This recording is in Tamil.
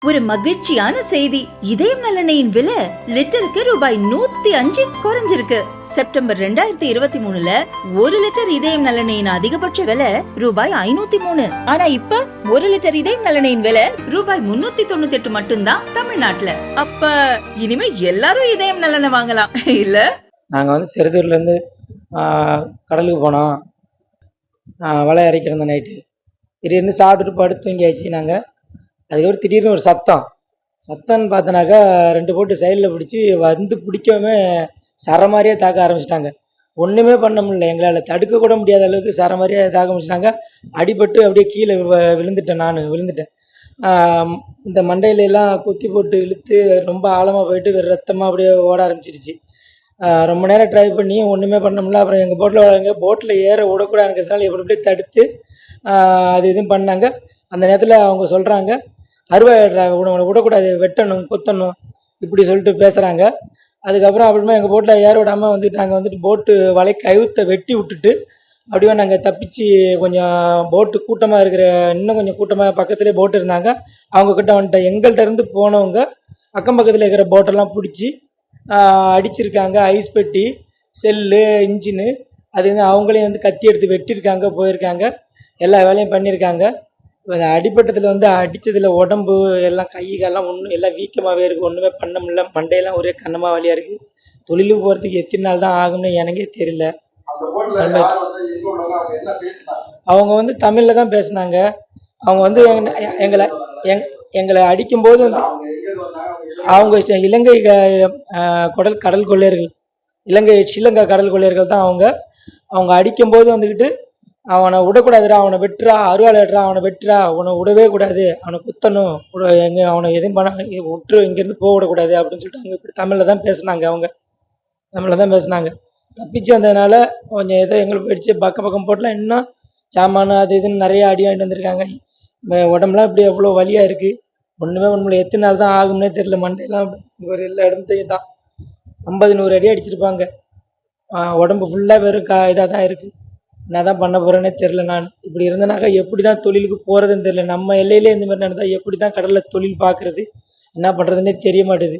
ஒரு மகிழ்ச்சியான செய்தி. இதயம் நல்லெண்ணெயின் விலை லிட்டருக்கு ரூபாய் 105 குறைஞ்சிருக்கு. செப்டம்பர் 2023ல 1 லிட்டர் இதயம் நல்லெண்ணெயின் அதிகபட்ச விலை ரூபாய் 503. ஆனா இப்ப 1 லிட்டர் இதயம் நல்லெண்ணெயின் விலை ரூபாய் 398 மட்டும்தான் தமிழ்நாட்டுல. அப்ப இனிமே எல்லாரும் இதயம் நல்லெண்ணெய் வாங்கலாம் இல்ல? நாங்க செருதூர்ல இருந்து கடலுக்கு போனோம். வலை இறக்கிறோம் அந்த நைட்டு. திடீர்னு சாப்பிட்டுட்டு படுத்து தூங்கியாச்சு. நாங்கள் அதுக்கப்புறம் திடீர்னு ஒரு சத்தம்னு பார்த்தோன்னாக்கா 2 போட்டு சைடில் பிடிச்சி பிடிக்காம சர மாதிரியே தாக்க ஆரம்பிச்சிட்டாங்க. ஒன்றுமே பண்ண முடியல, எங்களால் தடுக்க கூட முடியாத அளவுக்கு சர மாதிரியே தாக்க முடிச்சிட்டாங்க. அடிபட்டு அப்படியே கீழே விழுந்துட்டேன். நான் விழுந்துட்டேன். இந்த மண்டையிலெல்லாம் கொக்கி போட்டு இழுத்து ரொம்ப ஆழமாக போயிட்டு ரத்தமாக அப்படியே ஓட ஆரம்பிச்சிருச்சு. ரொம்ப நேரம் ட்ரை பண்ணி ஒன்றுமே பண்ண முடியல. அப்புறம் எங்கள் போட்டில் ஏற விடக்கூடாதுங்கிறதுனால எப்படி அப்படியே தடுத்து அது இதுவும் பண்ணாங்க. அந்த நேரத்தில் அவங்க சொல்கிறாங்க, அறுவாயிடுறா, உன்னை விடக்கூடாது, வெட்டணும், கொத்தணும், இப்படி சொல்லிட்டு பேசுகிறாங்க. அதுக்கப்புறம் அப்புறமா எங்கள் போட்டில் ஏற விடாமல் நாங்கள் போட்டு வலை கவுத்தை வெட்டி விட்டுட்டு அப்படியே நாங்கள் தப்பிச்சு கொஞ்சம் போட்டு கூட்டமாக இருக்கிற இன்னும் கொஞ்சம் கூட்டமாக பக்கத்துலேயே போட்டு இருந்தாங்க, அவங்கக்கிட்ட வந்துட்டோம். எங்கள்கிட்ட இருந்து போனவங்க அக்கம் பக்கத்தில் இருக்கிற போட்டெல்லாம் பிடிச்சி அடிச்சிருக்காங்க. ஐஸ் பெட்டி, செல்லு, இன்ஜினு அது அவங்களையும் கத்தி எடுத்து வெட்டியிருக்காங்க, போயிருக்காங்க, எல்லா வேலையும் பண்ணியிருக்காங்க. அடிப்பட்டத்தில் அடித்ததில் உடம்பு எல்லாம் கை காலெல்லாம் ஒன்றும் எல்லாம் வீக்கமாகவே இருக்குது. ஒன்றுமே பண்ண முடியல. மண்டையெல்லாம் ஒரே கண்ணமாக வலியாக இருக்குது. தொழிலுக்கு போகிறதுக்கு எத்தனை நாள் தான் ஆகும்னு எனக்கே தெரியல. அவங்க தமிழில் தான் பேசினாங்க. அவங்க எங்களை அடிக்கும்போது அவங்க இலங்கை கடல் கொள்ளையர்கள், ஸ்ரீலங்கா கடல் கொள்ளையர்கள் தான் அவங்க அடிக்கும்போது அவனை விடக்கூடாதுடா, அவனை வெட்டுறா, அருவாளையடுறா, அவனை வெட்டுறா, அவனை விடவே கூடாது, அவனை குத்தணும், அவனை எதுவும் பண்ண விட்டுரு, இங்கேருந்து போக விடக்கூடாது அப்படின்னு சொல்லிட்டு அவங்க இப்படி தமிழில் தான் பேசினாங்க. தமிழில் தான் பேசினாங்க. தப்பிச்சு வந்ததுனால கொஞ்சம் ஏதோ எங்களுக்கு போயிடுச்சு. பக்கம் போட்டலாம் இன்னும் சாமான அது இதுன்னு நிறைய அடி வாங்கிட்டு வந்திருக்காங்க. உடம்புலாம் இப்படி எவ்வளோ வலியாக இருக்குது. ஒன்றுமே ஒன்றும் எத்தனை நாள் தான் ஆகும்னே தெரியல. மண்டையெல்லாம் ஒரு எல்லா இடத்தையும் தான் 50-100 அடி அடிச்சிருப்பாங்க. உடம்பு ஃபுல்லாக வெறும் இதாக தான் இருக்குது. என்ன தான் பண்ண போகிறேன்னே தெரில. நான் இப்படி இருந்தனாக்கா எப்படி தான் தொழிலுக்கு போகிறதுன்னு தெரில. நம்ம எல்லையிலே இந்த மாதிரி நடந்தால் எப்படி தான் கடலில் தொழில் பார்க்குறது, என்ன பண்ணுறதுன்னே தெரிய மாட்டேது.